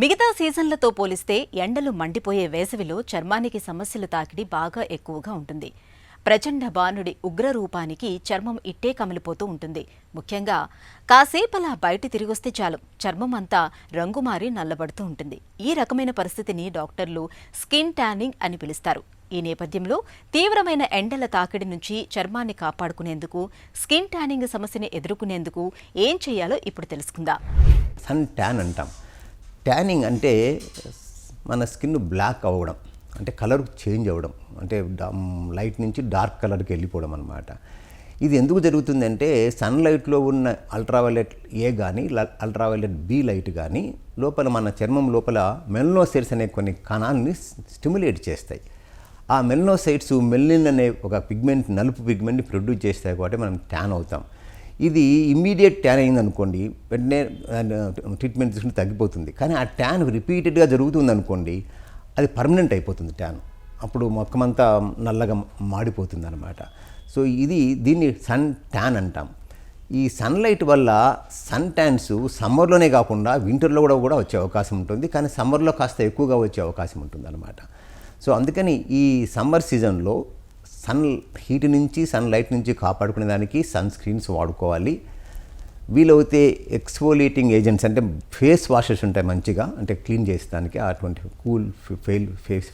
మిగతా సీజన్లతో పోలిస్తే ఎండలు మండిపోయే వేసవిలో చర్మానికి సమస్యలు తాకిడి బాగా ఎక్కువగా ఉంటుంది. ప్రచండ బాణుడి ఉగ్రరూపానికి చర్మం ఇట్టే కమిలిపోతూ ఉంటుంది. ముఖ్యంగా కాసేపలా బయట తిరిగొస్తే చాలు చర్మం అంతా రంగుమారి నల్లబడుతూ ఉంటుంది. ఈ రకమైన పరిస్థితిని డాక్టర్లు స్కిన్ ట్యానింగ్ అని పిలుస్తారు. ఈ నేపథ్యంలో తీవ్రమైన ఎండల తాకిడి నుంచి చర్మాన్ని కాపాడుకునేందుకు, స్కిన్ ట్యానింగ్ సమస్యని ఎదుర్కొనేందుకు ఏం చేయాలో ఇప్పుడు తెలుసుకుందాం. సన్ ట్యాన్ అంటాం. ట్యానింగ్ అంటే మన స్కిన్ బ్లాక్ అవ్వడం, అంటే కలర్ చేంజ్ అవ్వడం, అంటే లైట్ నుంచి డార్క్ కలర్కి వెళ్ళిపోవడం అన్నమాట. ఇది ఎందుకు జరుగుతుందంటే సన్లైట్లో ఉన్న అల్ట్రావైలెట్ ఏ కానీ అల్ట్రావైలెట్ బి లైట్ కానీ లోపల మన చర్మం లోపల మెలనోసైట్స్ అనే కొన్ని కణాలని స్టిమ్యులేట్ చేస్తాయి. ఆ మెలనోసైట్స్ మెల్లిన్ అనే ఒక పిగ్మెంట్, నలుపు పిగ్మెంట్ని ప్రొడ్యూస్ చేస్తాయి కాబట్టి మనం ట్యాన్ అవుతాం. ఇది ఇమ్మీడియట్ ట్యాన్ అయింది అనుకోండి, వెంటనే ట్రీట్మెంట్ తీసుకుంటే తగ్గిపోతుంది. కానీ ఆ ట్యాన్ రిపీటెడ్గా జరుగుతుంది అనుకోండి, అది పర్మనెంట్ అయిపోతుంది ట్యాన్. అప్పుడు మొక్కమంతా నల్లగా మాడిపోతుంది అనమాట. సో దీన్ని సన్ ట్యాన్ అంటాం. ఈ సన్లైట్ వల్ల సన్ ట్యాన్స్ సమ్మర్లోనే కాకుండా వింటర్లో కూడా వచ్చే అవకాశం ఉంటుంది. కానీ సమ్మర్లో కాస్త ఎక్కువగా వచ్చే అవకాశం ఉంటుంది అనమాట. సో అందుకని ఈ సమ్మర్ సీజన్లో సన్ హీట్ నుంచి, సన్లైట్ నుంచి కాపాడుకునే దానికి సన్ స్క్రీన్స్ వాడుకోవాలి. వీలైతే ఎక్స్ఫోలియేటింగ్ ఏజెంట్స్ అంటే ఫేస్ వాషెస్ ఉంటాయి మంచిగా, అంటే క్లీన్ చేసేదానికి అటువంటి కూల్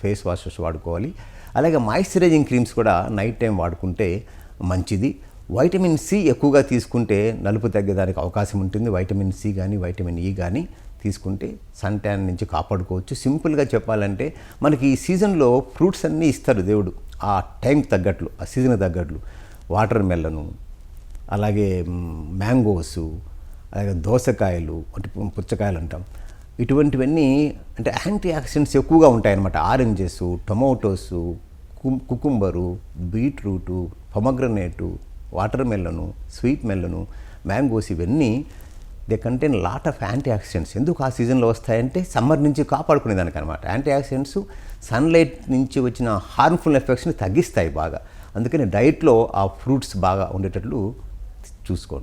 ఫేస్ వాషెస్ వాడుకోవాలి. అలాగే మాయిశ్చరైజింగ్ క్రీమ్స్ కూడా నైట్ టైం వాడుకుంటే మంచిది. వైటమిన్ సి ఎక్కువగా తీసుకుంటే నలుపు తగ్గేదానికి అవకాశం ఉంటుంది. వైటమిన్ సి కానీ వైటమిన్ ఈ కానీ తీసుకుంటే సన్ ట్యాన్ నుంచి కాపాడుకోవచ్చు. సింపుల్గా చెప్పాలంటే మనకి ఈ సీజన్లో ఫ్రూట్స్ అన్నీ ఇస్తారు దేవుడు, ఆ టైంకి తగ్గట్లు, ఆ సీజన్కి తగ్గట్లు. వాటర్ మెలను, అలాగే మ్యాంగోసు, అలాగే దోసకాయలు, అంటే పుచ్చకాయలు అంటాం. ఇటువంటివన్నీ అంటే యాంటీ ఆక్సిడెంట్స్ ఎక్కువగా ఉంటాయన్నమాట. Oranges, tomatoes, cucumber, beetroot, pomegranate, watermelon, sweet melon, mangoes, ఇవన్నీ they contain lot of antioxidants. ఎందుకు ఆ సీజన్లో వస్తాయంటే సమ్మర్ నుంచి కాపాడుకునేదానికి అనమాట. యాంటీ ఆక్సిడెంట్స్ సన్లైట్ నుంచి వచ్చిన హార్మ్ఫుల్ ఎఫెక్ట్స్ని తగ్గిస్తాయి బాగా. అందుకని డైట్లో ఆ ఫ్రూట్స్ బాగా ఉండేటట్లు చూసుకోండి.